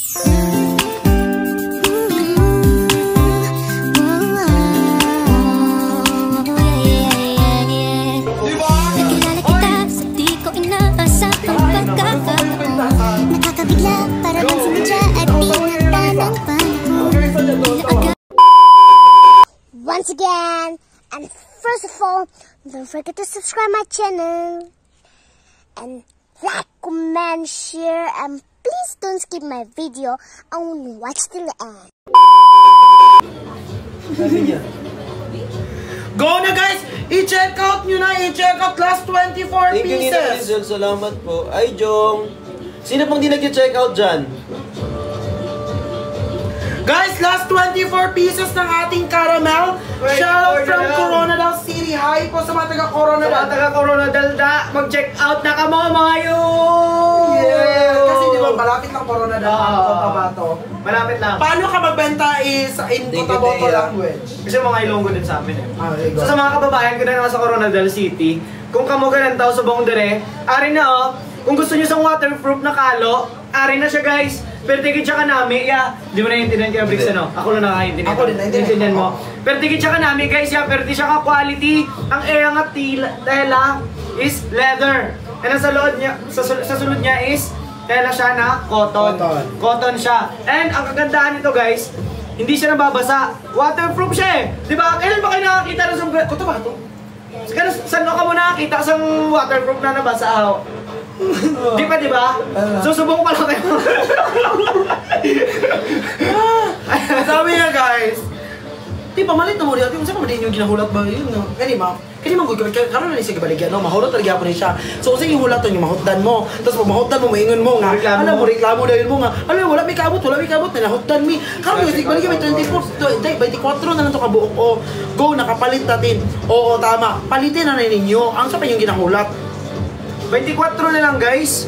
Once again, and first of all, don't forget to subscribe my channel and like, comment, share, and please don't skip my video. Only watch till the end. Go na guys! I-check out nyo na! I-check out last 24 Thank pieces! Thank you, Rizal. Salamat po. Ay, Jong! Sino pang di nag-check out dyan? Guys, last 24 pieces ng ating caramel. Shout from Coronadal City. Hi po sa mga taga-Coronadal. Sa mga taga-Coronadal da, mag-check out na ka mo mga yun! Yeah! Kasi di ba, malapit lang Coronadal ang Cotabato. Malapit lang. Paano ka magbenta in Cotabato language? Kasi mga Ilonggo din sa amin eh. So sa mga kababayan ko na naman sa Coronadal City, kung kamo ganun tao sa buong dire, ari na oh, kung gusto nyo sa waterproof na kalo, ari na siya guys. Pero tigit siya ka namin, di mo naiintindihan kaya Bricks ano? Ako lang nakakaintindihan. Ako din, naiintindihan mo. Pero tigit siya ka namin guys, pero di siya ka quality. Ang eangat tela is leather. And sa sulod niya is tela siya na cotton. Cotton siya. And ang kagandahan nito guys, hindi siya nababasa. Waterproof siya eh. Di ba? Kailan ba kayo nakakita ng sombrero? Ito ba ito? Saan ka mo nakakita sa waterproof na nabasa? Di pa, di ba? Susubok pa lang kayo. Sabi niya guys, di pa malit na mo dito. Kung saan pa din yung ginahulat ba yun? Kani man gugawin. Karoon na niya siya kabaligyan. Mahulot talaga po niya siya. So kung saan yung hulatan yung mahutdan mo. Tapos pag mahutdan mo, maingon mo nga. Alam mo, reklamo dahil mo nga. Alam mo, wala may kabot. Na nahutdan mi. Karoon yung sigbaligyan may 24 na lang ito kabuok. O, go, nakapalit natin. Oo, tama. Palitin na ninyo. Ang saan pa yung ginahulat? 24 na lang guys.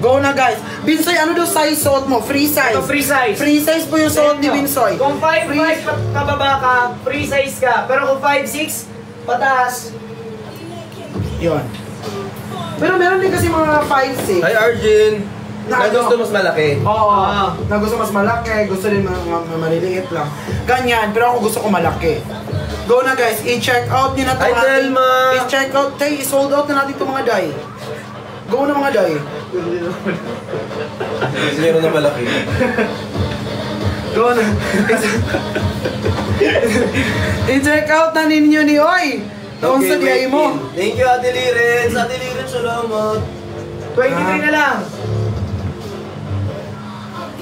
Go na guys. Binsoy, ano daw size suot mo? Free size. Ito free size. Free size po yung suot ni Binsoy. Kung 5'5" kababa ka, free size ka. Pero kung 5'6", pataas. Yun. Pero meron din kasi mga 5'6". Hi, Arjun! Na gusto mas malaki. Oo. Na gusto mas malaki. Gusto din mga maliliit lang. Ganyan. Pero ako gusto ko malaki. Go na guys. I-check out nyo na ito. Hi, Telma! I-check out. Tay, i-sold out na natin itong mga dye. Go na mga dye. Meron na malaki. Go na. I-check out na ninyo ni Oy. Noon sa dye mo. Thank you, Ate Liren. Sa Ate Liren, salamat. 23 na lang.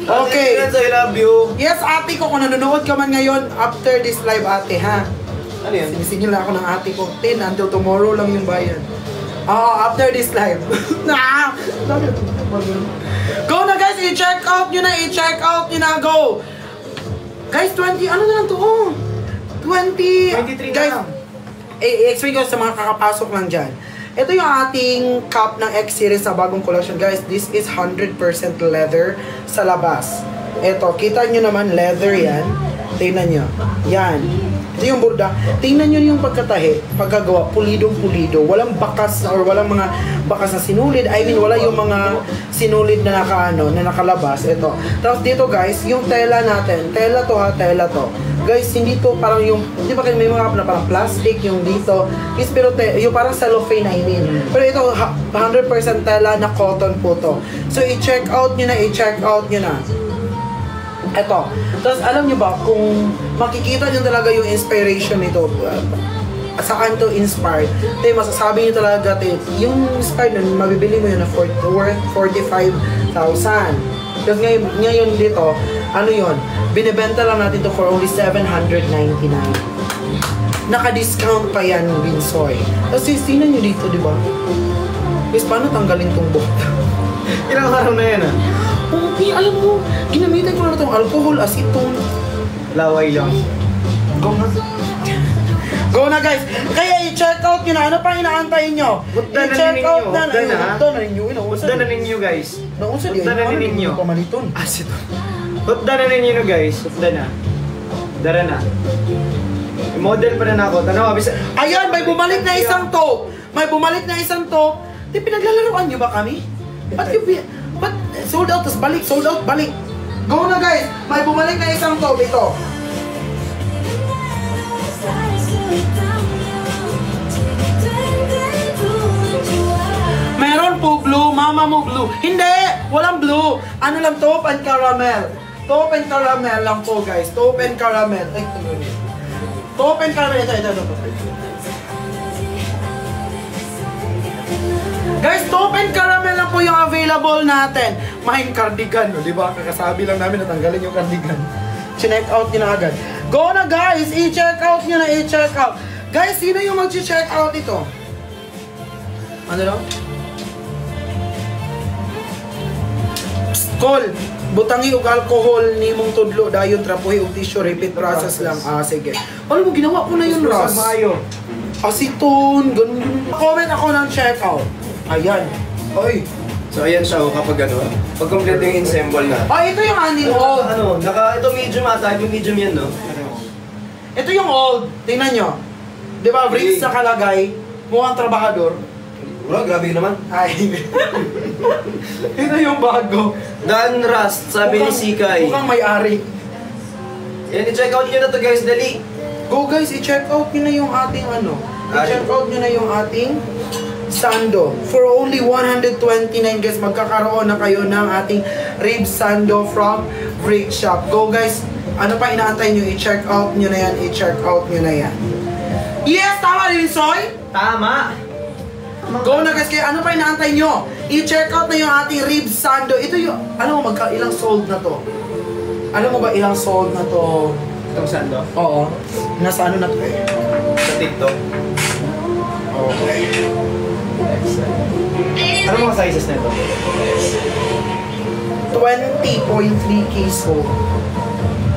Okay. Ate Liren, I love you. Yes, ate ko. Kung nanonood ka man ngayon, after this live, ate, ha? Ano yan? Sinisingil ako ng ate ko. 10 until tomorrow lang yung bayan. After this live. Go na guys, i-check out nyo na, i-check out nyo na, go! Guys, 20, ano na lang to? 23 guys, na lang. I-explain ko sa mga kakapasok lang dyan. Ito yung ating cup ng X-Series sa bagong collection. Guys, this is 100% leather sa labas. Ito, kita nyo naman, leather yan. Tingnan nyo. Yan. Ito yung burda. Tingnan nyo yung pagkatahi, pagkagawa, pulidong-pulido. Walang bakas or walang mga bakas na sinulid. I mean, wala yung mga sinulid na na nakalabas. Ito. Tapos dito guys, yung tela natin. Tela to ha, tela to. Guys, hindi to parang yung, di ba may mga na parang plastic yung dito. Is pero yung parang cellophane I mean. Pero ito 100% tela na cotton po to. So i-check out nyo na, i-check out nyo na. Eto. Tapos alam nyo ba, kung makikita nyo talaga yung inspiration nito, saan to inspired, tayo masasabi nyo talaga, yung inspired nun, mabibili mo yun na worth 45,000. Tapos ngayon dito, ano yun, binibenta lang natin to for only 799. Naka-discount pa yan, Binsoy. Tapos tingnan nyo dito, di ba? Guys, paano tanggalin tong buhok? Ilang araw na yan ah? Okay, alam mo, ginamitan ko na itong alcohol, acetone. Laway lang. Go na. Go na guys! Kaya i-check out nyo na. Ano pa inaantay nyo? I-check out na. Hutda na ninyo. Hutda na ninyo guys. Hutda na ninyo. Pamaliton. Acetone. Hutda na ninyo guys. Hutda na. Dara na. Model pa na ako. Tanaw, ayan, may bumalik na isang top. May bumalik na isang top. Di pinaglalaroan nyo ba kami? Ba't yung Ba't sold out, tapos balik, sold out, balik. Go na guys! May bumalik na isang top, ito. Meron po blue, mama mo blue. Hindi! Walang blue. Ano lang, top and caramel. Top and caramel lang po guys. Top and caramel. Ay, top and caramel. Ito. Guys, top and caramel lang po yung available natin. Mahin cardigan, no? Diba? Kakasabi lang namin natanggalin yung cardigan. Check out nyo na agad. Go na guys! I-check out nyo na, i-check out. Guys, sino yung mag-check out ito? Ano lang? Call, butangi og alcohol ni mong tudlo dayon trapuhi og tissue repeat process lang. Ah sige. Ano mo ginawa ko na yun, Ross? Aceton, ganun. Comment ako ng check out. Ayan. Oy. So ayan siya kapag ano, pag complete yung ensemble na. Ah, ito yung aning old. Ito medium ata, yung medium yan, no? Ito yung old. Tingnan nyo. Di ba, bricks na kalagay, mukhang trabahador. Wala, grabe naman. Ay. Ito yung bago. Dan Rust, sabi ni Sikay. Mukhang may-ari. Yan, i-check out nyo na to guys, dali. Go guys, i-check out nyo na yung ating ano. I-check out nyo na yung ating sando. For only 129 guys, magkakaroon na kayo ng ating rib sando from Brick Shop. Go guys, ano pa inaantay nyo? I-check out nyo na yan, i-check out nyo na yan. Yes, tama din, Soy? Tama. Go na guys, kaya ano pa inaantay nyo? I-check out na yung ating rib sando. Ito yung, alam mo ilang sold na to? Alam mo ba ilang sold na to? Itong sando? Oo. Nasa ano na to eh? Sa TikTok. Okay. Ano mga sizes na ito? 20.3K sold.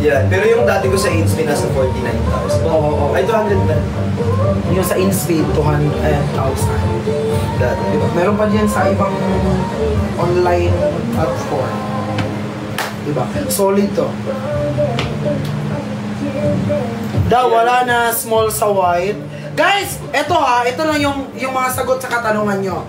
Yan, pero yung dati ko sa Inspin nasa 49,000. Oo. Ay, 200 na. Yung sa InSpeed, 200,000. Dati. Diba? Meron pa diyan sa ibang online platform. Diba? Solid to. Wala na small sa white. Guys, eto ito lang yung mga sagot sa katanungan nyo.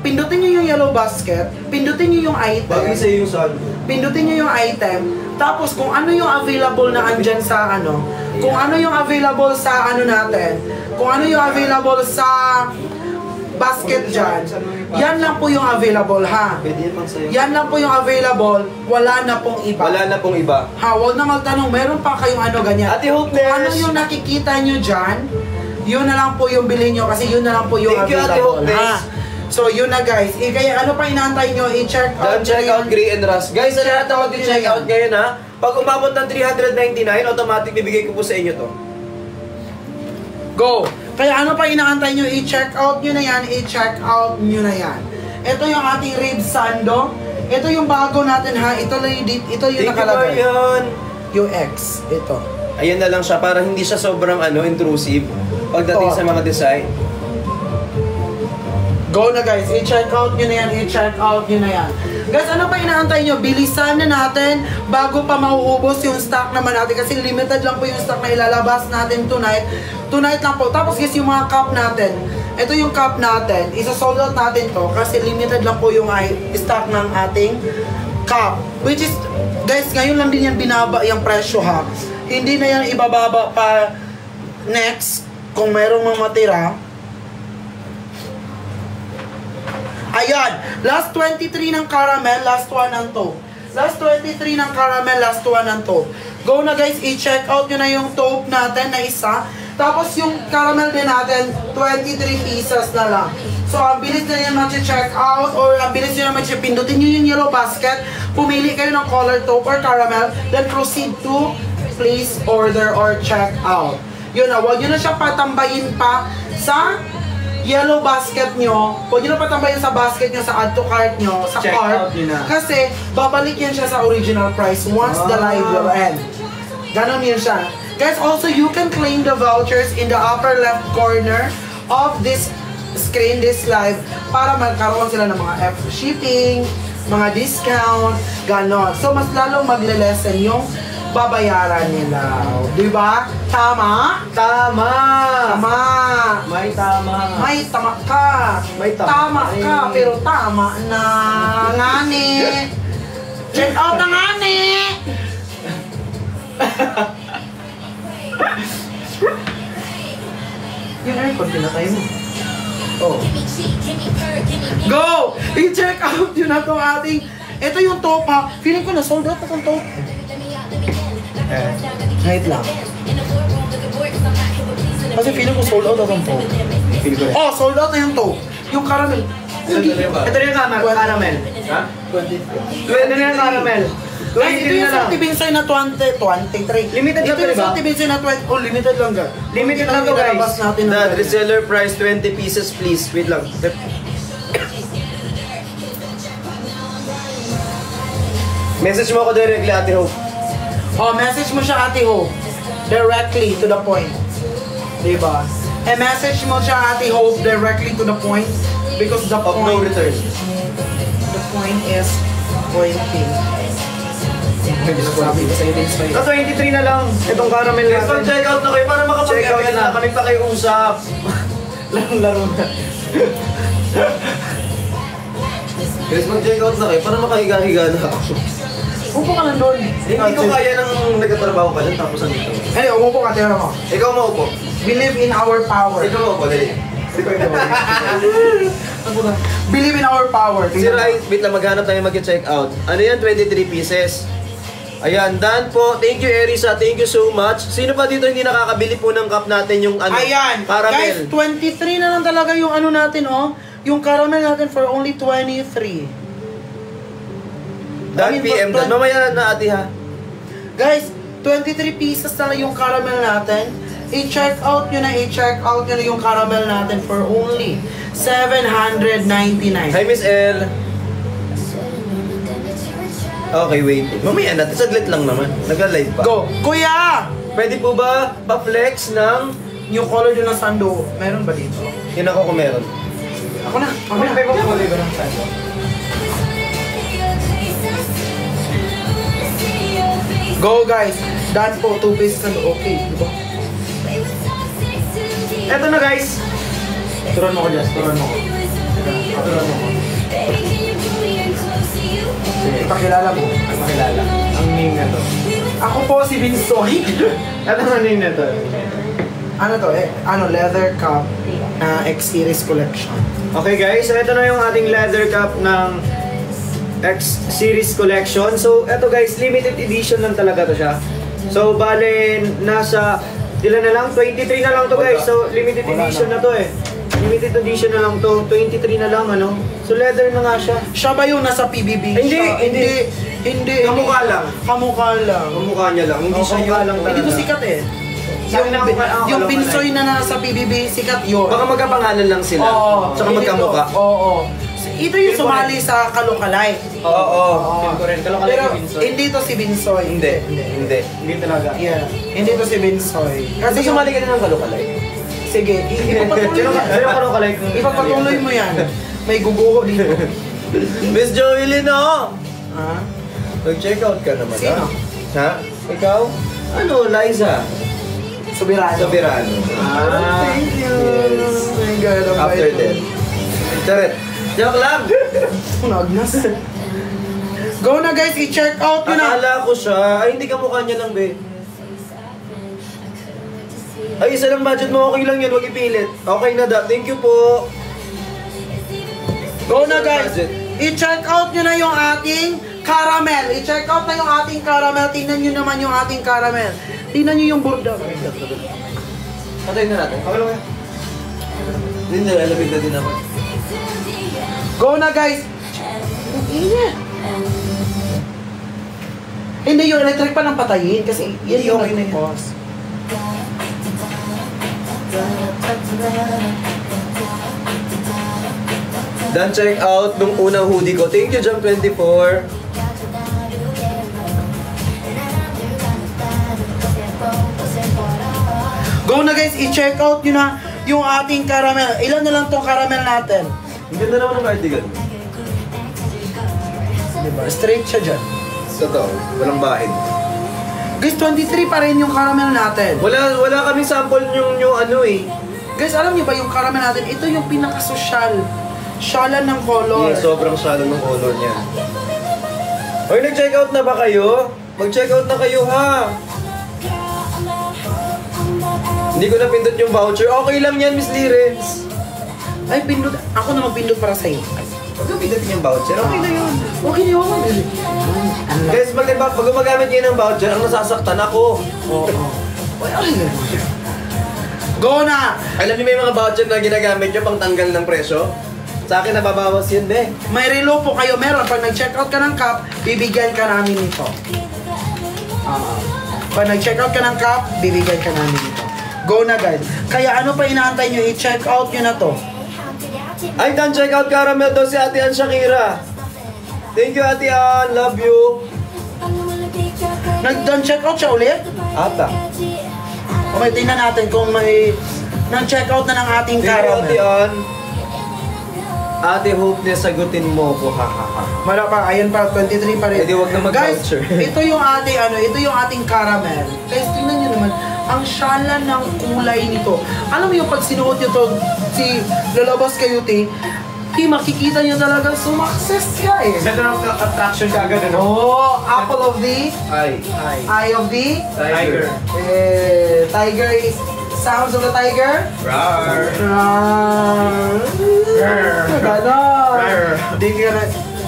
Pindutin nyo yung yellow basket, pindutin nyo yung item. Bagay sa'yo yung saan. Pindutin nyo yung item, tapos kung ano yung available na andyan sa ano, kung ano yung available sa ano natin, kung ano yung available sa basket dyan, yan lang po yung available ha. Pwede yan pang sa'yo. Yan lang po yung available, wala na pong iba. Wala na pong iba. Ha, huwag na magtanong, meron pa kayong ano ganyan. Ate Hope Kung ano yung nakikita nyo dyan, yun na lang po yung bilhin nyo kasi yun na lang po yung Thank you, Ate available. Hope, Ha? So yun na guys, kaya ano pa inaantay nyo, i-check out. Don't check out Gray and Rust. Guys, sa lahat na mag-check out ngayon ha, pag umabot ng 399, automatic bibigay ko po sa inyo to. Go! Kaya ano pa inaantay nyo, i-check out nyo na yan, i-check out nyo na yan. Ito yung ating rib sando. Ito yung bago natin ha, ito yung nakalagay. Yun. Yung X, ito. Ayan na lang siya para hindi siya sobrang intrusive pagdating sa mga design. Go na guys, i-check out nyo na yan, i-check out nyo na yan. Guys, ano pa inaantay nyo? Bilisan na natin bago pa mauubos yung stock naman natin kasi limited lang po yung stock na ilalabas natin tonight. Tonight lang po. Tapos guys, yung mga cup natin. Ito yung cup natin. Isa-sold out natin to kasi limited lang po yung stock ng ating cup. Which is, guys, ngayon lang din yan binaba yung presyo ha. Hindi na yan ibababa pa next kung mayroong mga matira. Ayan, last 23 ng caramel, last one ng taupe. Last 23 ng caramel, last one ng taupe. Go na guys, i-check out nyo na yung taupe natin na isa. Tapos yung caramel din natin, 23 pieces na lang. So, ang bilis na yan mag-check out or ang bilis nyo na pindutin nyo yung yellow basket. Pumili kayo ng color taupe or caramel. Then proceed to place order or check out. Yun na, huwag nyo na siya patambayin pa sa yellow basket nyo, huwag nyo na patambayin sa basket nyo, sa add to cart nyo, sa Check cart. out yun na. Kasi, babalik yan siya sa original price once the live will end. Ganon yun siya. Guys, also, you can claim the vouchers in the upper left corner of this screen, this live, para magkaroon sila ng mga shipping, mga discount, ganon. So, mas lalong magle-lessen yung babayaran nila. Diba? Tama? Tama! Tama! May tama. May tama ka. May tama. Tama ka, pero tama na ngani. Check out na nga ni! Yung aircon, pinatay mo. Oh. Go! I-check out yun na itong ating... Ito yung top ha. Feeling ko na sold out na itong top. Wait lang. Kasi feeling ko sold out na itong top. Oh, sold out na yung top. Yung caramel. Ito na yung caramel. Ha? Ito na yung caramel. Ay, ito yung Salty Binsoy na 23. Limited lang ito yung diba? Salty Binsoy na 20. Oh, limited lang ga. Limited lang to, guys. Ilalabas natin ng Dad, reseller price 20 pieces please. Wait lang. Message mo ako directly, Ate Hope. Oh, message mo siya, Ate Hope. Directly to the point. Diba? Message mo siya, Ate Hope, directly to the point. Because the Of point... no return. The point is pointing. Sabi ko sa'yo din sa'yo. Sa 23 na lang. Itong caramel Guys, natin. mag-check out na kayo para Check out makapag-event na. na kami pa kayo usap. Laro na. Guys, mag-check out na kayo para makahiga-higa na ako. Upo ka lang doon. Hindi ko kaya nang nagtatrabaho ka dyan tapos andito. Ano, umupo ka, tira mo. Ikaw maupo. Believe in our power. Ikaw maupo, dali. Believe in our power. Si Rai, wait lang, maghanap tayo mag-check out. Ano yan? 23 pieces. Ayan, Dan po. Thank you, Erisa. Thank you so much. Sino pa dito hindi nakakabili po ng cup natin yung ano? Ayan, caramel. guys, 23 na lang talaga yung ano natin, oh. Yung caramel natin for only 23. Dan PM Dan. Mamaya na, ate ha. Guys, 23 pieces na lang yung caramel natin. I-check out nyo na, i-check out nyo na yung caramel natin for only 799. Hi, Miss L. Okay, wait. Mamaya natin. Saglit lang naman. Nag-live pa. Go! Kuya! Pwede po ba pa-flex ng... Yung color dyan ng sando, meron ba dito? Yun ako kung meron. Ako na. Ako na. Ako na. Go guys! Dance po, 2 pieces sando. Okay, di ba? Eto na, guys. Turuan mo ko dyan, turuan mo ko. Turuan mo ko. Ipakilala mo. Makilala. Ang name na to. Ako po si Binsoy. Ano ang name na to? Ano to leather cup na X-Series collection. Okay guys, so ito na yung ating leather cup ng X-Series collection. So ito guys, limited edition lang talaga to siya. So bale, nasa, ilan na lang? 23 na lang to guys. So limited edition na to eh. Limited edition na lang to. 23 na lang ano. So leather na nga siya. Siya ba yung nasa PBB? Hindi, Siya- hindi. Kamukha lang. Kamukha lang. Kamukha niya lang. Hindi siya kamukha yung... lang Hindi to talaga. sikat eh. Sabi na ako, Yung Binsoy na nasa PBB, sikat yun. Baka magkapangalan lang sila. Oo. Tsaka hindi magkamukha. to. Oo. Ito yung sumali sa Kalukalay. Oo. Feel ko rin. Kalok Pero ni Binsoy. hindi to si Binsoy. Hindi. Hindi. Hindi talaga. Yeah. Hindi to si Binsoy. Kasi sumali ka na ng kalukalay. Sige, ipagpatuloy Sino mo yan. sino kalok like? Ipagpatuloy mo yan. May guguho dito. Miss Joelyn, oh! Ha? Nag-check out ka naman, Sino? ha? Ikaw? Ano, Liza? Subirano. Sobirano. Thank you. Yes. My God, ang After bait that. mo. Charet. Joke lang! Nagnas. Go na guys, i-check out nyo na. Akala ko siya. Ay, hindi ka mukha niya lang, be. Ay, isa lang budget mo. Okay lang yun. Huwag ipilit. Okay na, da. Thank you po. Go na guys. Budget. I-check out nyo na yung ating caramel. I-check out na yung ating caramel. Tingnan nyo naman yung ating caramel. Tingnan nyo yung burda. Patayin na natin. Okay lang yan. Hindi na, lalapit na din ako. Go na guys. Ang init. Hindi yung electric pa ng patayin kasi yan yung Okay na yun. nag-pause. Dan check out nung unang hoodie ko. Thank you, Jam24. Go na guys, i-check out nyo na yung ating caramel. Ilan na lang tong caramel natin? Ang ganda naman ng cardigan. Diba? Straight siya dyan. Totoo, walang bahid. Guys, 23 pa rin yung caramel natin. Wala kaming sample yung ano eh. Guys, alam niyo ba yung caramel natin? Ito yung pinaka-social. Syalan ng color. Sobrang shallow ng color niya. Hoy, nag-check out na ba kayo? Mag-check out na kayo ha. Hindi ko na pindot yung voucher. Okay lang yan, Miss Lirens. Ay, pindot. Ako na magpindot para sa'yo. Huwag na pindutin yung voucher. Okay na yun. Okay na yun. Guys, pag gumagamit kayo ng voucher, ang nasasaktan ako. Oo. Go na! Alam niyo may mga voucher na ginagamit nyo pang tanggal ng presyo? Sa akin, nababawas yun, be. May relo po kayo meron. Pag nag-check out ka ng cup, bibigyan ka namin nito. Pag nag-check out ka ng cup, bibigyan ka namin nito. Go na, guys. Kaya ano pa inaantay nyo? I-check out nyo na to. Ay, done check out caramel daw si Ate Ann Shakira. Thank you, Ate Ann. Love you. Nag-done check out siya ulit? Ata. O may tingnan natin kung may nag-check out na ng ating Thank you, Ate caramel. Ann. Ate Hope, sagutin mo ko, ha ha ha. Wala pa, ayun pa, 23 pa rin. Eh, di wag na Guys, mag-voucher. ito yung ating ito yung ating caramel. Guys, tingnan nyo naman, ang syala ng kulay nito. Alam mo yung pag sinuot nyo to, lalabas kayo, makikita nyo talagang sumakses ka eh. Center of attraction ka agad, ano? Oh, apple of the Eye of the Tiger. tiger is sounds of the tiger. Rar. Ganon. Hindi ka na,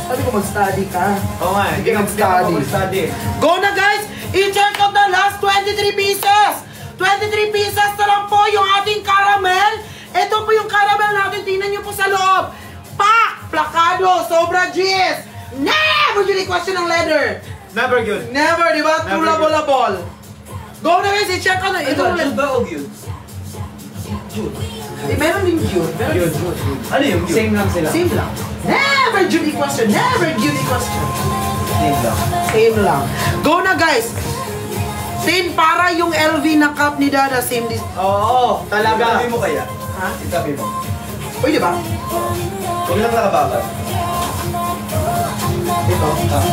sabi ko mag-study ka. Oo nga, Hindi ka mag-study. Go na guys! I-check out the last 23 pieces! 23 pieces na lang po yung ating caramel. Ito po yung caramel natin. Tingnan nyo po sa loob. Pak! Plakado! Sobra G's! Never yun question ng leather. Never good. Never, di ba? True Never labol. Go na guys, i-check out na. Ito ulit. ba o Jude? Meron din Jude. Meron din Jude. Ano yung Jude? Same lang sila. Same lang. Never Judy question. Never Judy question. Same lang. Same lang. Go na guys. Same para yung LV na cup ni Dada. Same this. Oo, talaga. Itabi mo kaya? Ha? Itabi mo. Pwede ba? Huwag lang nakababad. Ito.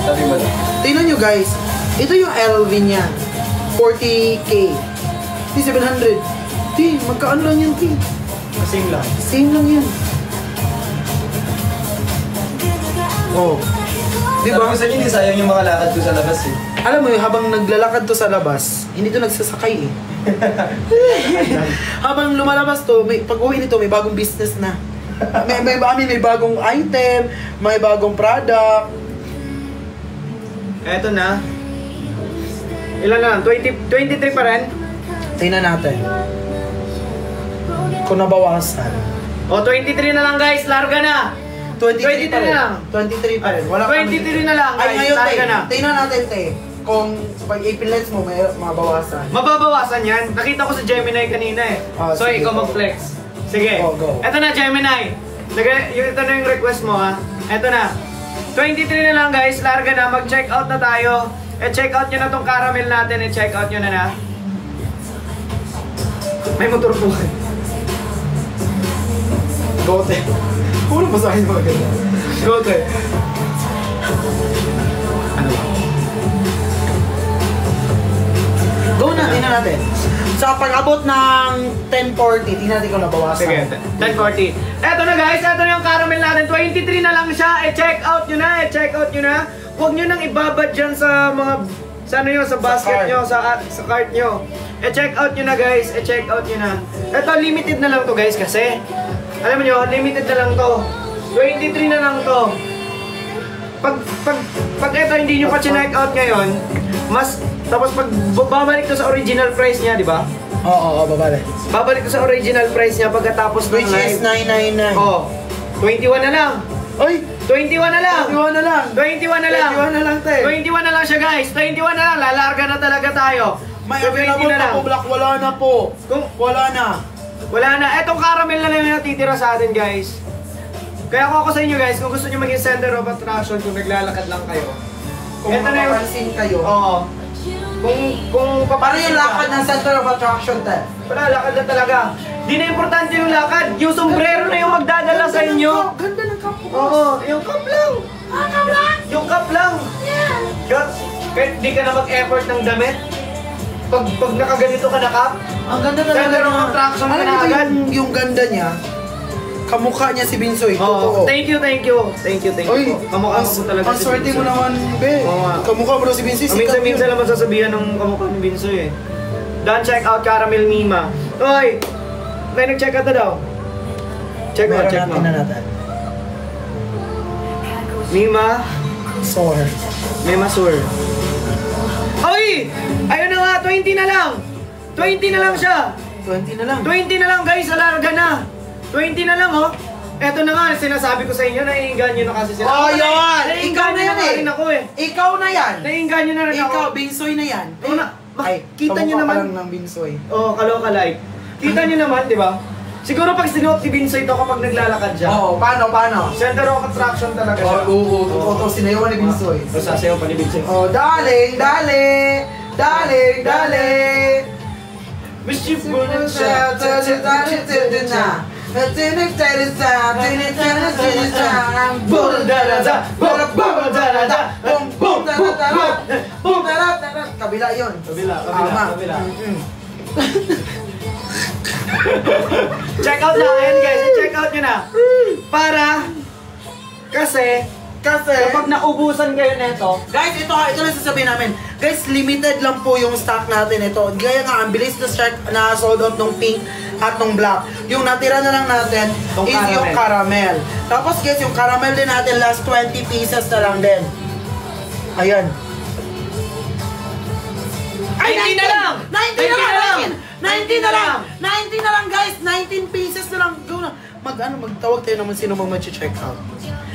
Tabi mo lang. Tingnan nyo guys. Ito yung LV niya. 40K. Di 700. Di, magkaan lang yan, Di. Same lang. Same lang yan. Oh. Di ba? Sabi ko sa inyo, hindi sayang yung mga lakad ko sa labas eh. Alam mo yun, habang naglalakad to sa labas, hindi to nagsasakay eh. Habang lumalabas to, pag uwi nito, may bagong business na. May bagong item, may bagong product. Eto na. Ilan na lang? 23 pa rin? Tingnan natin. Kung nabawasan. O, 23 na lang guys. Larga na. 23 pa rin. na lang. 23 pa rin. Wala pang- 23 na lang, Ay, guys. ngayon, Larga na. Tingnan natin, kung pag ipinlets mo, may mabawasan. Mababawasan yan. Nakita ko sa Gemini kanina eh. Ah, So, sige, ikaw go. mag-flex. Sige. Oh, go. Eto na, Gemini. Ito na yung request mo, ha. Eto na. 23 na lang, guys. Larga na. Mag-check out na tayo. Check out nyo na tong caramel natin. Check out nyo na. May motor po. Gote. Kung ano basahin mo agad. Gote. Go na, tingnan natin. Sa pag-abot ng 10:40, tingnan natin kung nabawasan. Sige, 10:40. Eto na guys, eto na yung caramel natin. 23 na lang siya. Check out nyo na, check out nyo na. Huwag nyo nang ibabad dyan sa mga, sa ano yun, sa basket cart. nyo, sa cart nyo. Check out nyo na guys, check out nyo na. Eto, limited na lang to guys kasi. Alam nyo, limited na lang to. 23 na lang to. Pag eto hindi nyo pa check out ngayon, tapos pag babalik to sa original price niya, di ba? Oo, babalik. Babalik to sa original price niya pagkatapos ng Which is live. 999. Oh, 21 na lang. Ay! 21 na lang. 21 na lang. 21 na lang. 21 na lang, te. 21 na lang siya, guys. 21 na lang. Lalarga na talaga tayo. May So, 20 available na pa lang. po, Black. Wala na po. Wala na. Wala na. Etong caramel na lang yung natitira sa atin, guys. Kaya ako sa inyo, guys, kung gusto nyo maging center of attraction, kung naglalakad lang kayo. Kung Eto na yung... mapapansin kayo. Oo. Kung Parang yung lakad ng center of attraction, te. Wala, lakad na talaga. Di na importante yung lakad. Yung sombrero na yung magdadala sa inyo. Ganda ng cup mo. Oo, yung cup lang. Cup lang? Yung cup lang. Kahit di ka na mag-effort ng damit. Pag nakaganito ka na cup, Ang ganda talaga center of niya. attraction ka Alam na niyo ba agad. yung ganda niya, Kamukha niya si Binsoy. Oo. Totoo. Thank you. Uy, Kamukha ko talaga ang si swerte mo Binsoy. naman, be. Oo nga. Kamukha mo daw si Binsoy. sikat Minsan yun. lang masasabihan ng kamukha ni Binsoy eh. Don't check out Caramel Mima. Oy! May nag-check out na daw. Check mo. Meron natin. Mima. Sore. Mima Sur. Oy! Ayun na nga, 20 na lang. 20 na lang siya. 20 na lang. 20 na lang guys, alarga na. 20 na lang oh. Eto na nga, sinasabi ko sa inyo, naiinganyo na kasi sila. Oh, Ako yan! naiinganyo Ikaw na yan na eh. rin ako eh. Ikaw na yan. Naiinganyo na rin ako. Ikaw, Binsoy na yan. Ay, kita nyo kamukha naman. ka lang ng Binsoy. Oo, kaloka like. Kita nyo naman, di ba? Siguro pag sinuot ni Binsoy to kapag naglalakad siya. Oo, paano? Center of attraction talaga siya. Oo, sinayawan ni Binsoy. O sasayaw pa ni Binsoy. Oh, darling. Mischief mo na siya. Kabila yun. Kabila. Check out na, ayan guys, check out nyo na. Para, kasi kapag naubusan kayo neto, Guys, ito lang sasabihin namin. Guys, limited lang po yung stock natin ito. Gaya nga, ang bilis na sold out nung pink at nung black. Yung natira na lang natin Yung is caramel. yung caramel. Tapos guys, yung caramel din natin, last 20 pieces na lang din. Ayan. 90 na lang! 90 na lang guys! 19 pieces na lang. Go na. Magtawag tayo naman sino mag-check out.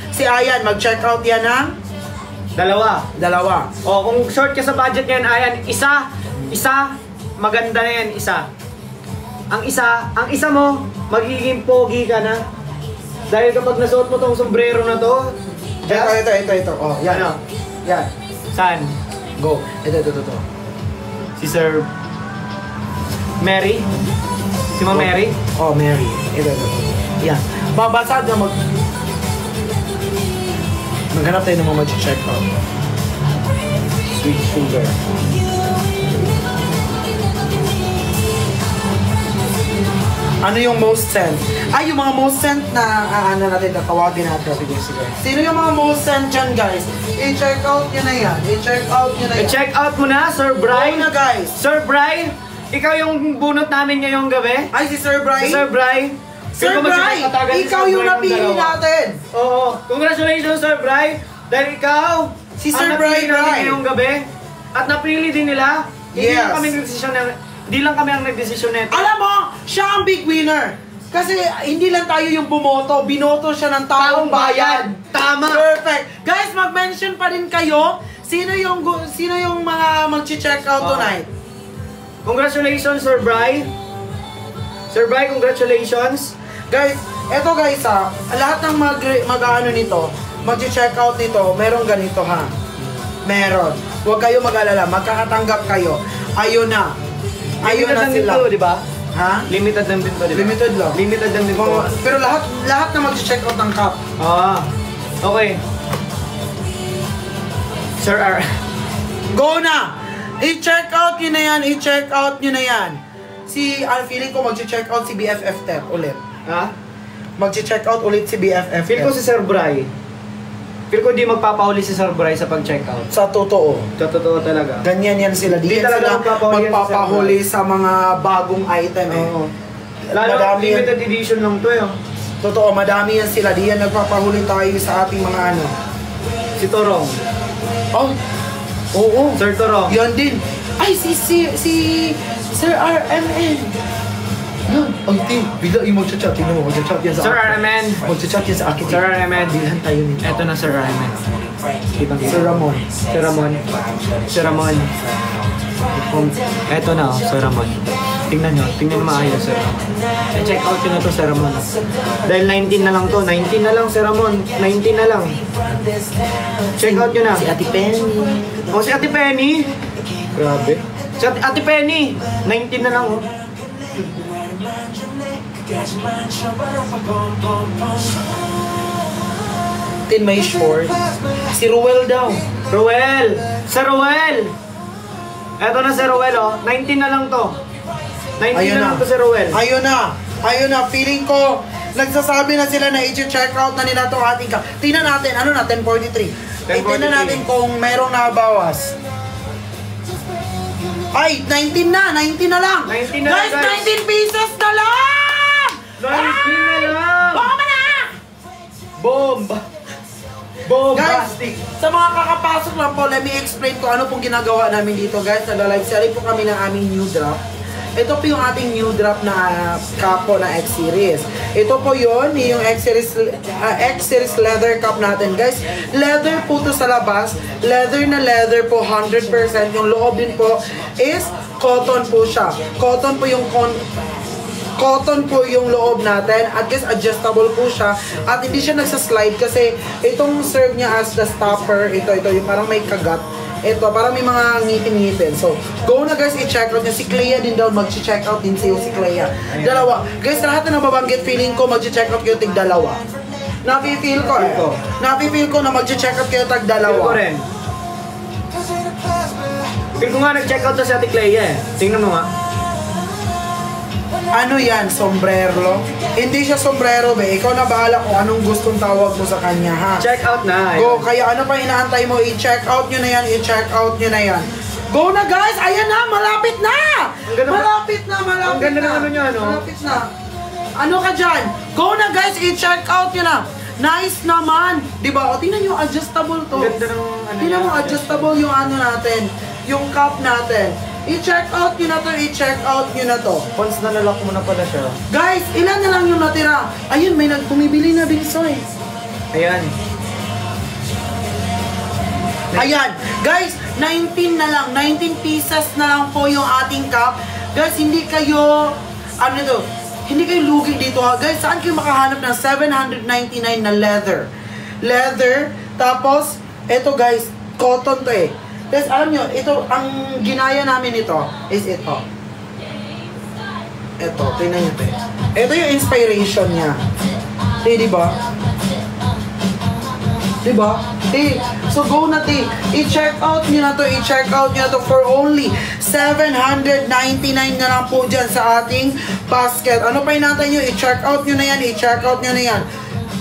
Si Ayan, mag-check out yan ng dalawa. O, kung short ka sa budget ngayon, ayan, isa, maganda na yan, isa. Ang isa mo, magiging pogi ka na. Dahil kapag nasuot mo tong sombrero na to, Ito. Oh, yan. Ano? Yan. saan? Go. Ito. Si Sir Mary? Si Ma'am Mary? Oh, Mary. Ito. Yan. Babasag na maghanap tayo ng mga mag-check out. Sweet sugar. Ano yung most sent? Yung mga most sent na ano natin, tatawagin natin. Sige. Sino yung mga most sent dyan, guys? I-check out nyo na yan. I-check Check out mo na, Sir Bry. Go na, guys. Sir Bry, ikaw yung bunot namin ngayong gabi. Ay, si Sir Bry? Si Sir Bry. Sir Bry, ikaw yung napili natin. Oo. Congratulations, Sir Bry. Dahil ikaw, Si Sir ang Bry napili namin ngayong gabi. At napili din nila. Yes. Hindi lang kami ang nagdesisyon nito. Alam mo, siya ang big winner. Kasi hindi lang tayo yung bumoto, binoto siya ng taong bayan. Tama. Perfect. Guys, mag-mention pa rin kayo sino yung mga mag-check out tonight. Congratulations, Sir Bry. Sir Bry, congratulations. Guys, eto guys lahat ng mag-ano nito, mag-check out nito, meron ganito ha. Meron. Huwag kayo mag-alala, magkakatanggap kayo. Ayun na. Ayun na sila. Di ba? Ha? Limited lang din to, di ba? Limited lang. Limited lang din to. Pero lahat na mag-check out ng cup. Okay. Sir R. Go na! I-check out nyo na yan, i-check out nyo na yan. Feeling ko mag-check out si BFF Tep ulit. Ha? Mag-check out ulit si BFF Feel ko si Sir Bry. Feel ko di magpapahuli si Sir Bry sa pag-check out. Sa totoo. Sa totoo talaga. Ganyan yan sila. Di yan talaga sila magpapahuli sa mga bagong item eh. Oo. Lalo Madami yan. limited edition lang to eh. Totoo, madami yan sila. Di yan nagpapahuli tayo sa ating mga ano. Si Torong. Oh! Oo. Sir Torong. Yan din. Ay, si Sir RMN. Yan. Ay, Tim. Bila yung mag-chat. Tingnan mo, mag-chat yan sa Sir akin. Armen. Mag-chat yan sa akin. Sir Armen. Bilhan tayo nito. Eto na Sir Armen. Sir Ramon. Sir Ramon. Sir Ramon. Eto na, Sir Ramon. Tingnan nyo maayos, Sir Ramon. I-check out nyo na to, Sir Ramon. Dahil 19 na lang to. 19 na lang, Sir Ramon. 19 na lang. Check out nyo na. Si Ate Penny. O, si Ate Penny. Grabe. Si Ate Penny. 19 na lang, oh. Tin may short. Si Ruel daw. Ruel! Sir Ruel! Eto na si Ruel, oh. 19 na lang to. 19 Ayun na na. lang to si Ruel. Ayun na. Ayun na, feeling ko, nagsasabi na sila na i-check out na nila itong ating cup. Tingnan natin, ano na, 1043. Tingnan natin kung merong nabawas. Ay, 19 na lang. 19 na guys, lang, guys. 19 pieces na lang! 19 na lang! Baka na! Bomba! Guys, Bombastic! sa mga kakapasok lang po, let me explain ko ano pong ginagawa namin dito. Guys, nag-live selling po kami ng aming new drop. Ito po yung ating new drop na cup po na X-Series. Ito po yun, yung X-Series leather cup natin. Guys, leather po to sa labas. Leather na leather po, 100%. Yung loob din po is cotton po siya. Cotton po yung loob natin at guys, adjustable po siya at hindi siya nagsaslide kasi itong serve niya as the stopper, ito yung parang may kagat. Ito, parang may mga ngipin-ngipin. So, go na guys, i-check out niya. Si Clea din daw, mag-check out din siya si Clea. Dalawa. Guys, lahat na nababanggit, feeling ko, mag-check out kayo tig-dalawa. Napi-feel ko eh. Napi-feel ko na mag-check out kayo tag-dalawa. Feel ko rin. Feel ko nga nag-check out na si Ate Clea eh. Tingnan mo nga. Ano yan? Sombrero? Hindi siya sombrero, be. Ikaw na bahala kung anong gustong tawag mo sa kanya, ha? Check out na. Go, kaya ano pa inaantay mo? I-check out nyo na yan, i-check out nyo na yan. Go na guys! Ayan na! Malapit na! Malapit na! Ang ganda ng ano niya, no? Malapit na. Ano ka dyan? Go na guys! I-check out nyo na! Nice naman! Diba? O, tingnan nyo, adjustable to. Ang ganda ng ano Tingnan mo, niya. adjustable yung ano natin. Yung cup natin. I-check out nyo na to, i-check out nyo na to. Once nalalak mo na pala siya. Guys, ilan na lang yung natira? Ayun, may bumibili na din, Soy. Ayan. Ayan, guys, 19 na lang, 19 pieces na lang po yung ating cup. Guys, hindi kayo, hindi kayo lugi dito ha. Guys, saan kayo makahanap ng 799 na leather? Leather, tapos, eto guys, cotton to eh. Guys, alam nyo, ito, ang ginaya namin ito is ito. Ito, tingnan nyo to. Ito yung inspiration niya. Diba? Diba? So go na i-check out nyo na to, i-check out nyo na to for only 799 na lang po dyan sa ating basket. Ano pa hinatay nyo? I-check out nyo na yan, i-check out nyo na yan.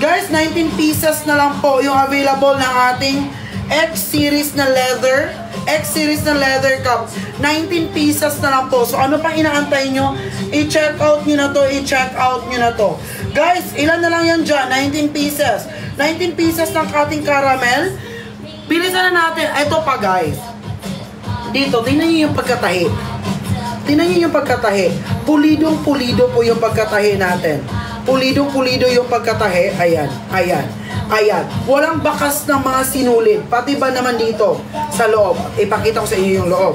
Guys, 19 pieces na lang po yung available ng ating X-Series na leather cup. 19 pieces na lang po. So ano pang inaantay nyo? I-check out nyo na to, i-check out nyo na to. Guys, ilan na lang yan dyan? 19 pieces. 19 pieces ng ating caramel. Bilisan na natin. Ito pa guys. Dito, tingnan nyo yung pagkatahi. Tingnan nyo yung pagkatahi. Pulidong-pulido po yung pagkatahi natin. Pulidong-pulido yung pagkatahi. Ayan, ayan. Ayan, walang bakas ng mga sinulid. Pati ba naman dito sa loob? Ipakita ko sa inyo yung loob.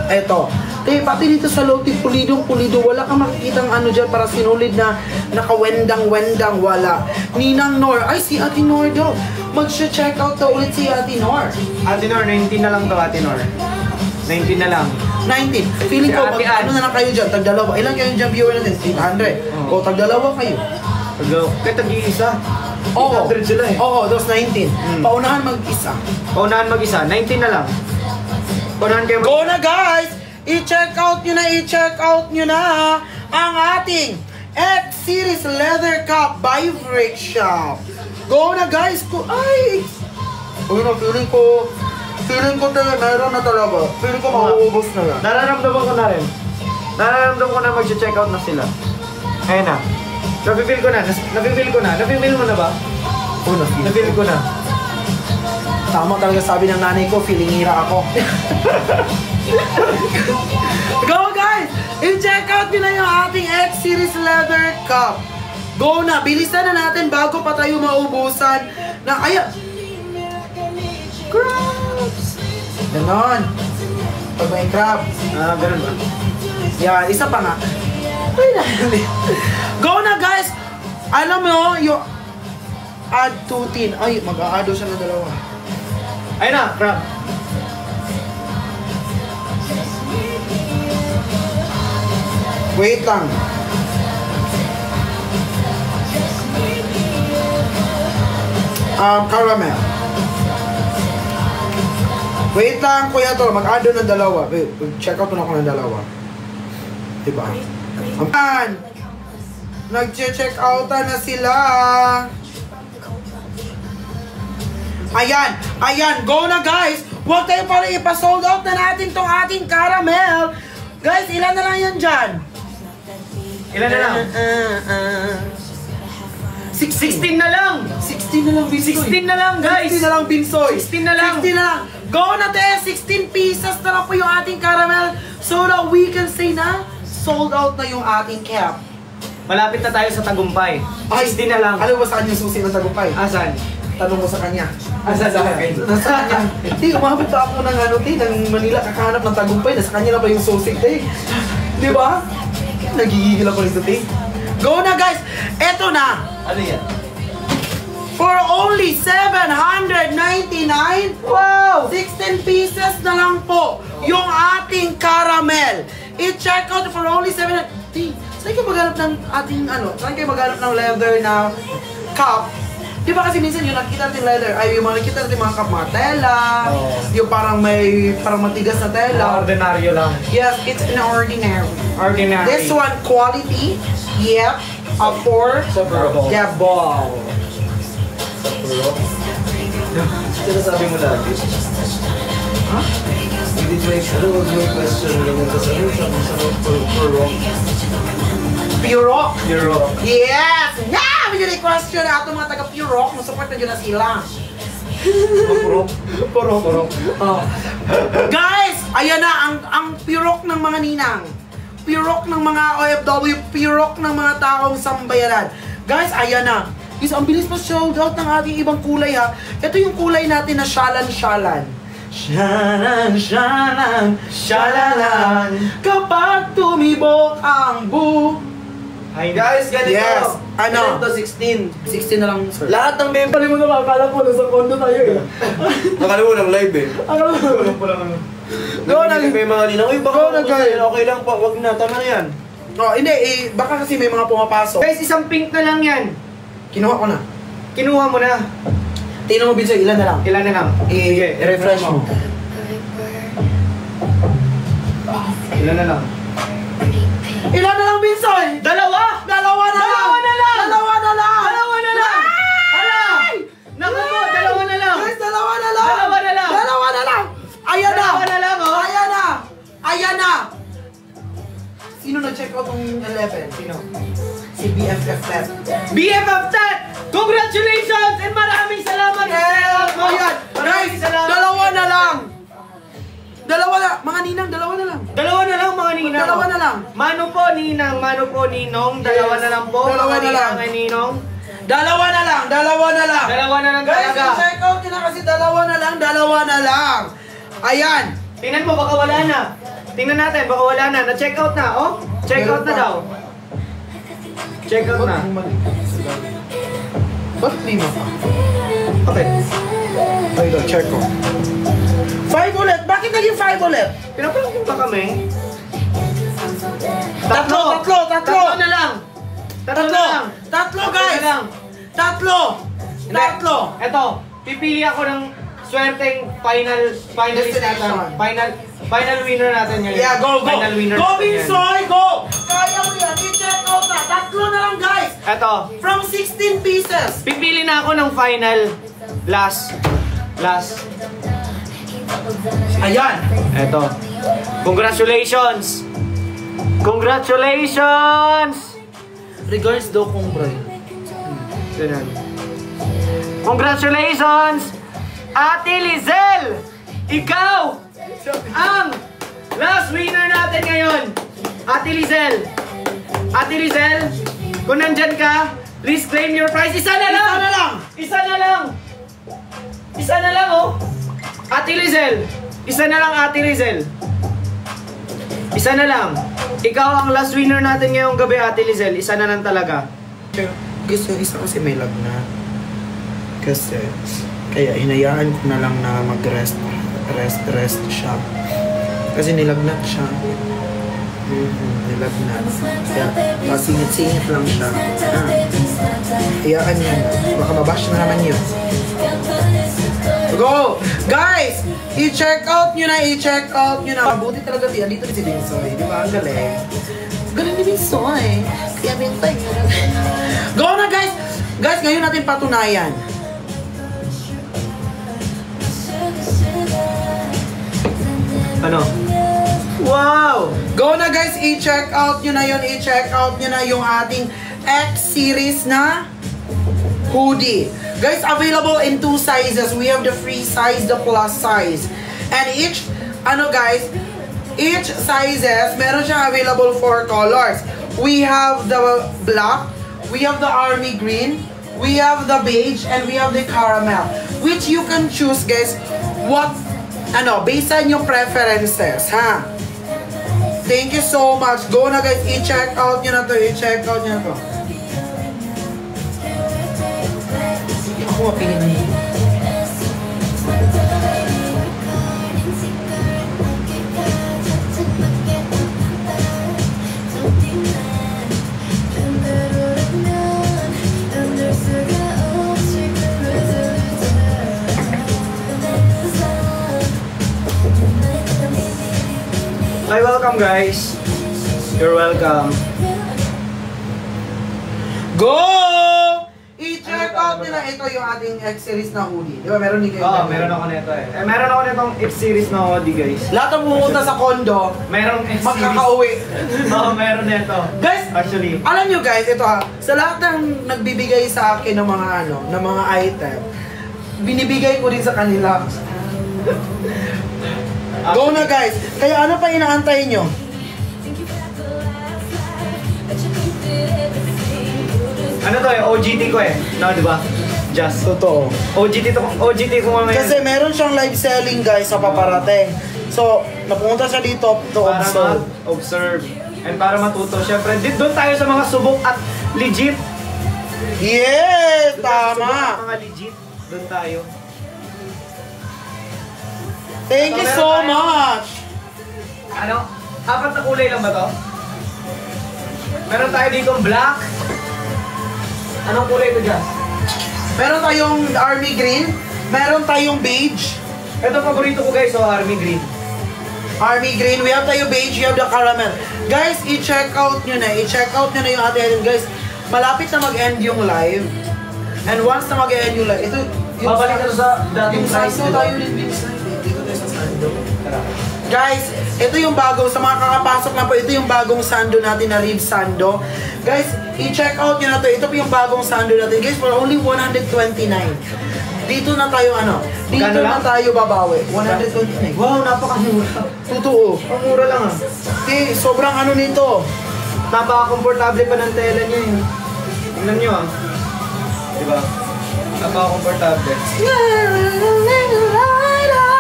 Eto. Pati dito sa loob, pulidong-pulido. Wala kang makikitang ano dyan para sinulid na nakawendang-wendang. Wala. Ninang Nor. Ay, si Ate Nor daw. Mag-check out daw ulit si Ate Nor. Ate Nor, 19 na lang to, Ate Nor. 19 na lang. 19. Feeling ko, Si Ate Ann. ano na lang kayo dyan? Tagdalawa. Ilan kayo dyan viewer natin? 800. O, tagdalawa kayo. Kaya tag-iisa. Oo. 800 sila eh. Oo, those 19. Paunahan mag-isa. Paunahan mag-isa, 19 na lang. Paunahan kayo Go na guys! I-check out nyo na, i-check out nyo na ang ating X-Series Leather Cup by Freak Shop. Go na guys! Ay! Uy na, feeling ko tayo meron na talaga. Feeling ko mauubos na yan. Nararamdaman ko na rin. Nararamdaman ko na mag-check out na sila. Ayun na. Napipil ko na. Napipil mo na ba? Una, Napipil ko na. tama talaga sabi ng nanay ko, feeling hira ako. Go guys! I-check out nyo na yung ating X-Series Leather Cup. Go na! Bilisan na natin bago pa tayo maubusan na ayan. Crabs! Ganon. Pag may crab. Ganun ba? Yan, isa pa nga. Go na guys! Alam mo, yung add 2 tin. Ay, mag-a-add siya ng dalawa. Ayun na, crab. Wait lang. Caramel. Wait lang, Kuya Tol. Mag-add ng dalawa. Wait, check out na ako ng dalawa. Diba? Ayan. Nag-check outan na sila. Ayan, ayan, go na guys. Huwag kayo para ipa-sold out na natin tong ating caramel. Guys, ilan na lang yan dyan? Ilan na lang? 16 na lang! 16 na lang, Binsoy. 16 na lang, guys! 16 na lang, Binsoy. 16 na lang. 16 na lang. Go na tayo, 16 pieces na lang po yung ating caramel so that we can say na sold out na yung ating cap. Malapit na tayo sa tagumpay. 16 na lang. Alam mo ba saan yung susi ng tagumpay? Asan? Tanong mo sa kanya. Asan sa akin? Nasa kanya. Di, umabot pa ako ng ano, ng Manila, kakahanap ng tagumpay. Nasa kanya na pa yung susi, Di ba? Nagigigil ako nito, Go na, guys! Eto na! Ano yan? For only 799, Wow! 16 pieces na lang po yung ating caramel. I-check out for only 700. Saan kayo maghanap ng ating ano? Saan kayo maghanap ng leather na cup? Di ba kasi minsan yung nakikita natin leather, ay yung mga nakikita natin mga cup, mga tela, yung parang may, parang matigas na tela. Ordinaryo lang. Yes, it's an ordinary. Ordinary. This one, quality, yep, affordable. Yeah, ball. Sinasabi mo lagi. Huh? Hindi mo yung question lang sa Pure Rock. Pure Rock. Yes! Yeah! May yun yung question na ato mga taga Pure Rock. Masupport na yun na sila. Purok. Oh. Guys! Ayan na, ang Pure Rock ng mga ninang. Pure Rock ng mga OFW. Pure Rock ng mga taong sambayanan. Guys, ayan na. Guys, ang bilis pa sold out ng ating ibang kulay ha. Ito yung kulay natin na shalan-shalan. Shalan, shalalan. Kapag tumibok ang Hi guys, ganito. Yes. Ano? Ganito, 16. 16 na lang, sir. Lahat ng member. Pali mo na akala ko, nasa condo tayo eh. Akala mo lang live eh. Akala mo. Go na. May mga ninang, uy, baka Go na, guys. okay lang pa, wag na, tama na yan. Oh, hindi, baka kasi may mga pumapasok. Guys, isang pink na lang yan. Kinuha ko na. Kinuha mo na. Tingnan mo, Binsoy, ilan na lang? Ilan na lang? I-refresh mo. Ilan na lang? Ilan na lang, Binsoy? Dalawa! Dalawa na lang! Dalawa na lang! Dalawa na lang! Dalawa na lang! Hala! Naku po, dalawa na lang! Guys, dalawa na lang! Dalawa na lang! Dalawa na lang! Ayan na! Dalawa na lang, oh! Ayan na! Ayan na! Sino na-check out ng 11? Sino? Si BFF Ted. BFF Ted! Congratulations! And maraming salamat! Yes! Ayan! Guys, Maraming salamat! dalawa na lang! Dalawa na! Mga ninang, dalawa na lang! Dalawa na lang mga ninang. Dalawa na lang. Mano po ninang, mano po ninong. Dalawa Yes. na lang po. Dalawa mga na lang. ninang ay ninong. Dalawa na lang! Dalawa na lang! Dalawa na lang Guys, talaga. check out nyo na kasi dalawa na lang! Dalawa na lang! Ayan! Tingnan mo, baka wala na. Tingnan natin, baka wala na. Na-check out na, oh. Check out na daw. Check out na. Bakit lima pa? Okay. Ay, check ko. 5 ulit! Bakit naging 5 ulit? Pinapalagyan pa kami. Tatlo na lang. Tatlo na lang. Tatlo, Tatlo guys! na lang. Tatlo! Hindi. Tatlo! Eto, pipili ako ng swerteng finalist Destination. natin. Final winner natin ngayon. Yeah, go! Final winner Go, natin yan. Binsoy! Go! Kaya mo yan! I-check out na! Tatlo na lang, guys! Eto, From 16 pieces! pipili na ako ng final. Last. Ayan! Eto. Congratulations! Regards daw kong bro. Ganun. Congratulations! Ate Lizel! Ikaw ang last winner natin ngayon! Ate Lizel! Ate Lizel, kung nandyan ka, please claim your prize. Isa na lang! Isa na lang, oh! Ate Lizel! Isa na lang, Ate Lizel. Isa na lang. Ikaw ang last winner natin ngayong gabi, Ate Lizel. Isa na lang talaga. Gusto yung isa kasi may lagnat. Kasi, kaya hinayaan ko na lang na mag-rest siya. Kasi nilagnat siya. Nilagnat. Kaya, pasingit-singit lang siya. Hayaan niya na. Baka mabash na naman yun. Go! Guys! I-check out nyo na! Mabuti talaga dito si Binsoy. Di ba? Ang galing. Ganun din soy. Kaya bintay. Go na guys! Guys, ngayon natin patunayan. Ano? Wow! Go na guys, i-check out nyo na yun. I-check out nyo na yung ating X series na hoodie. Guys, available in 2 sizes. We have the free size, the plus size. And each sizes, meron siyang available 4 colors. We have the black, we have the army green, we have the beige, and we have the caramel. Which you can choose, guys, based on your preferences, ha? Thank you so much. Go na guys, i-check out nyo na to, i-check out nyo na to. Ako mapingin na yun. Hi, welcome guys. You're welcome. Go! I-check out nila. Ito yung ating X-series na hoodie. Di ba meron din kayo? Oo, meron ako nito eh. Meron ako nitong X-series na hoodie guys. Lahat ng pumunta sa condo, Merong X-series. magkakauwi. Oo, meron nito. Guys, Actually. alam nyo guys, ito ha, sa lahat ng nagbibigay sa akin ng mga item, binibigay ko din sa kanila. Go na guys! Kaya ano pa inaantay nyo? Ano to eh, OGT ko eh. No, di ba? Just. Totoo. OGT ko ngayon. Kasi meron siyang live selling guys sa paparating. So, napunta siya dito to para observe. observe and para matuto. Siyempre, doon tayo sa mga subok at legit. Yes! Doon tayo sa subok Tama! at mga legit. Doon tayo. Thank you Meron so tayo. much! Ano? 4 na kulay lang ba to? Meron tayo dito black. Anong kulay ito dyan? Meron tayong army green, meron tayong beige. Ito paborito ko guys, army green. Army green, we have tayo beige, we have the caramel. Guys, i-check out nyo na. I-check out nyo na yung ating item. Guys, malapit na mag-end yung live. And once na mag-end yung live, ito, yung Babalik na sa dating yung size, sando diba? tayo din, Vince. Dito tayo sa sando. Guys, ito yung bagong, sa mga kakapasok na po, ito yung bagong sando natin na rib sando. Guys, i-check out nyo na to. Ito po yung bagong sando natin. Guys, for only 129. Dito na tayo dito Magkano na lang? tayo babawi. 129. Wow, napakamura. Totoo. Ang mura lang ah. Okay, sobrang nito. Napaka-komportable pa ng tela niya eh. Tingnan nyo ah. Diba? Napaka-komportable.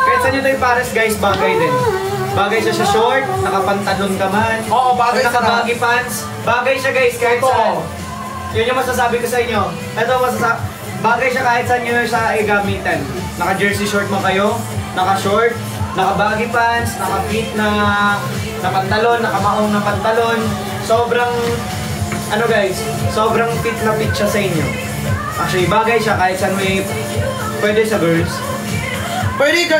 Kahit saan nyo tayo pares guys, bagay din. Bagay siya sa short, nakapantalon ka man. Oo, bagay sa naka-baggy pants. Bagay siya guys, kahit Totoo. saan. Yun yung masasabi ko sa inyo. Ito bagay siya kahit saan nyo siya gamitan. Naka-jersey short man kayo, naka-short, naka-baggy pants, naka-fit na pantalon, naka-maong na pantalon. Sobrang, sobrang fit na fit siya sa inyo. Actually, bagay siya kahit saan may pwede sa girls. Pwede.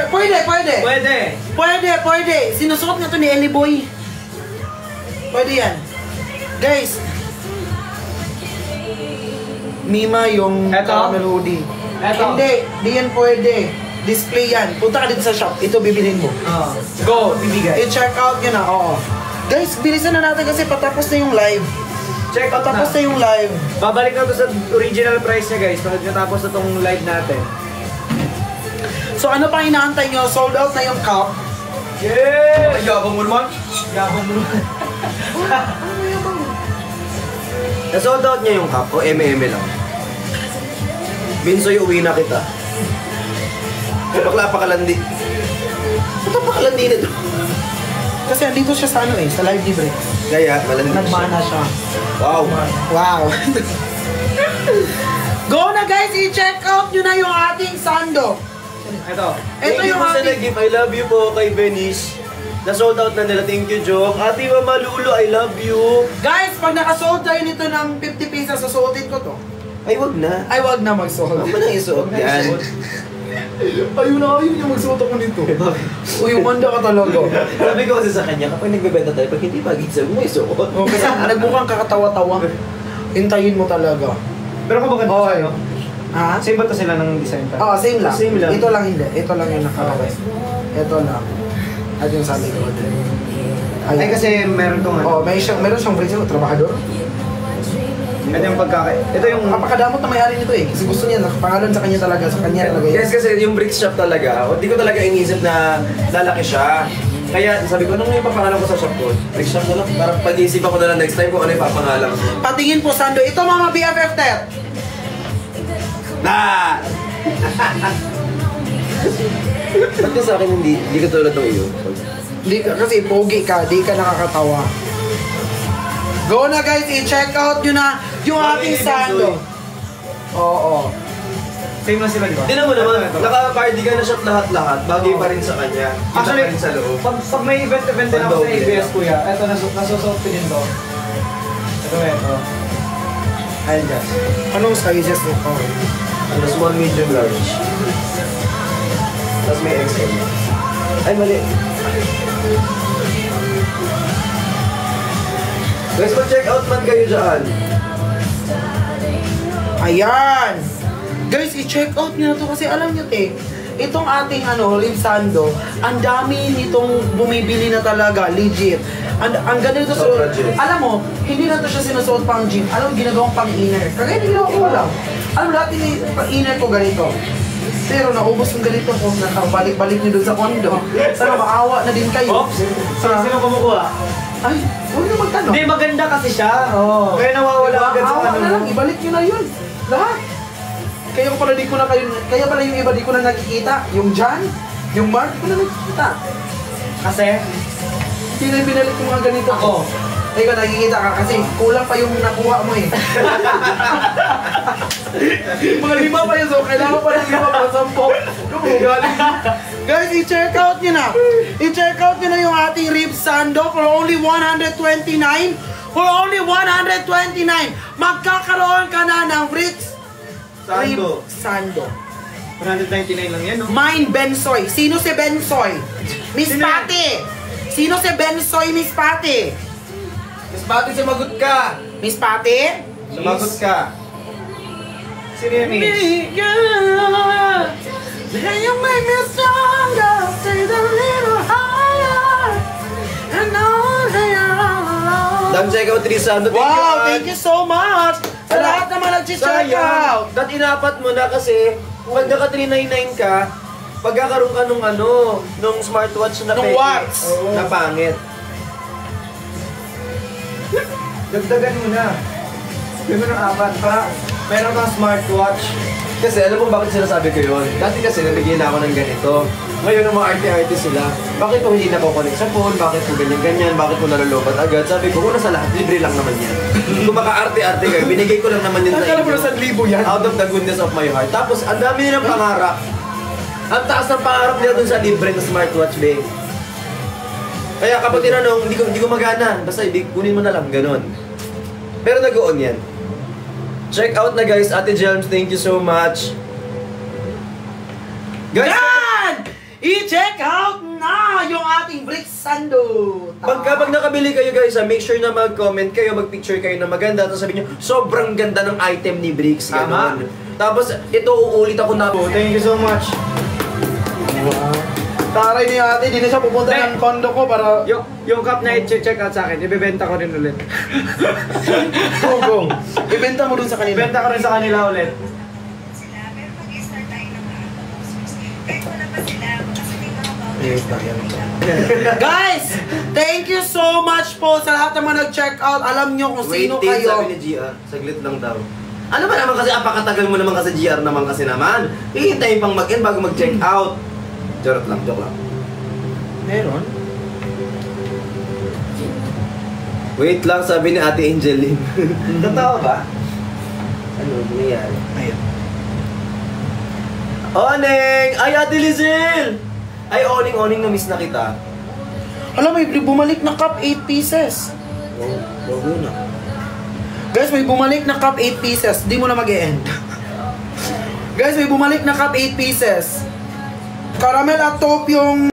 Sinusuot nga to ni Ellie Boy. Pwede yan. Guys. Mima yung Eto? caramel hoodie. Eto? Hindi, di yan pwede. Display yan. Punta ka dito sa shop. Ito bibilhin mo. Go, bibigay. I-check out nyo na, oo. Guys, bilisan na natin kasi patapos na yung live. Check out Patapos na na. yung live. Babalik na to sa original price niya guys. Pag natapos na tong live natin. So ano pang inaantay nyo? Sold out na yung cup. Yeah! Ay, yabang mo naman. Yabang mo. Na-sold out niya yung cup o eme-eme lang. Binsoy, uwi na kita. Ay, bakla pa kalandi. Ba't ang pakalandi na to? Kasi andito siya sa sa live libre. Kaya, malandi siya. Nagmana siya. Wow. Wow. Go na guys, i-check out nyo na yung ating sando. Ito. Ito yung sa ating... nag-gift. I love you po kay Venice. Na-sold out na nila. Thank you, Joke. Ate Mama Lulu, I love you. Guys, pag nakasold tayo nito ng 50 pesos, susuotin ko to. Ay, wag na. Ay, wag na mag-sold. Huwag mo na isuot yan. Ayaw niya magsuot ako nito. Uy, umanda ka talaga. Sabi ko kasi sa kanya, kapag nagbebenta tayo, pag hindi pag-isa mo, isuot. Kasi nagmukhang kakatawa-tawa. Hintayin mo talaga. Pero kung bakit Okay. sa'yo? Ha? Same ba to sila ng design pa? Oo, same lang. Same lang. Ito lang hindi. Ito lang yung nakalagay. Ito lang. At yung sabi ko. Ay kasi meron tong ano. meron siyang bracelet, trabahador. Ito yung ito yung... Napakadamot na may-ari nito eh. Kasi gusto niya, nakapangalan sa kanya talaga, sa kanya talaga. Yes, kasi yung brick shop talaga, hindi ko talaga inisip na lalaki siya. Kaya sabi ko, anong yung papangalan ko sa shop ko? Brick shop na lang. Para pag-iisipan ko na lang next time kung ano yung papangalan ko. Patingin po, Sando. Ito mga BFF Tet. Na! Ba't ka sa akin hindi ka tulad ng iyo? Kasi pogi ka, di ka nakakatawa. Go na guys, i-check out nyo na yung ating Sando. Oo. Same lang sila, di ba? Hindi naman naka-cardigan na shop lahat-lahat. Bagay pa rin sa kanya. Kita Actually, pa rin sa loob. pag may event din ako sa ABS, kuya, eto nasusuot ko din to. Ito. Ayun dyan. Anong sizes nito? Ano, small, medium, large. Tapos may XL. Ay, mali. Guys, mag-check out man kayo dyan. Ayan! Guys, i-check out nyo na to kasi alam nyo, itong ating Rib Sando, ang dami nitong bumibili na talaga, legit. Ang ganito so, Sobra, Jess. alam mo, hindi na to siya sinusuot pang gym. Alam mo, ginagawang pang inner. Kaya ginawa ko lang. Alam mo, dati pang inner ko ganito. Pero naubos yung ganito ko, nakabalik-balik nyo dun sa kondo. Sana maawa na din kayo. Oops! Sino kumukuha? Ay, huwag na magtanong. Hindi, maganda kasi siya. Oo. Kaya nawawala agad sa Maawa ano na lang, mo. ibalik nyo na yun. Lahat. Kaya pala di ko na kayo, kaya pala yung iba di ko na nakikita. Yung Jan, yung Mark, di ko na nakikita. Kasi? Hindi na binalik yung mga ganito ko. Ikaw nakikita ka kasi kulang pa yung nakuha mo eh. Mga 5 pa yun, so kailangan pa ng 5 para 10. Guys, i-check out nyo na. I-check out nyo na yung ating Rib Sando for only 129. For only 129, magkakaroon ka na ng Bricks Sando. Rib Sando. 199 lang yan, no? Mine Bensoy. Sino si Bensoy? Miss Sino yan? Pati. Sino si Bensoy, Miss Pati? Mas pati sumagot ka! Miss Pati? Sumagot ka! Sino yung Mitch? Then you make me stronger, stay a little higher, and all that you're alone. Dam check out Sando. Wow, thank you so much! Sa lahat naman nag-check out! Dat inapat mo na kasi pag naka 399 ka, pagkakaroon ka nung smartwatch na Nung peke, watch. na pangit. Dagdagan mo na. Bigyan mo ng 4 pa. Meron kang smartwatch. Kasi alam mo bakit sinasabi ko yun? Dati kasi nabigyan na ako ng ganito. Ngayon ang mga arte-arte sila, bakit ko hindi nakukonek sa phone? Bakit ko ganyan-ganyan? Bakit ko nalulupat agad? Sabi ko, una sa lahat, libre lang naman yan. Kung maka-arte-arte kayo, binigay ko lang naman yun sa Akala mo na inyo. 1,000 yan. Out of the goodness of my heart. Tapos, ang dami nilang pangarap. Ang taas ng pangarap nila dun sa libre na smartwatch, babe. Kaya kapag tinanong, hindi ko magana. Basta kunin mo na lang, ganun. Pero nag-on yan. Check out na guys, Ate Jelms, thank you so much. Guys, Yan! I-check out na yung ating Bricks Sando. pag nakabili kayo guys, make sure na mag-comment kayo, mag-picture kayo na maganda. Tapos sabihin nyo, sobrang ganda ng item ni Bricks. Tama. Ganun. Tapos, ito uulit ako na. Thank you so much. Taray ni ate, di na siya pupunta ng kondo ko para... Yung cup na i-check out sa akin, ibebenta ko rin ulit. Go. Ibenta mo dun sa kanila. Ibenta ko rin sa kanila ulit. Guys, thank you so much po sa lahat naman nag-check out. Alam nyo kung sino Wait, kayo. sabi ni GR, saglit lang daw. Ano ba naman kasi, apakatagal mo naman kasi GR naman kasi naman. Hihintayin pang mag-end bago mag-check out. Joke lang. Meron? Wait lang, sabi ni Ate Angeline. Totoo ba? Ano nangyayari? Ayun. Oneng! Ay, Ate Lizelle! Ay, Oning, na-miss na kita. Alam mo, may bumalik na cup 8 pieces. Oh, bago na. Guys, may bumalik na cup 8 pieces. Di mo na mag-e-end. Guys, may bumalik na cup 8 pieces. Caramel at taupe yung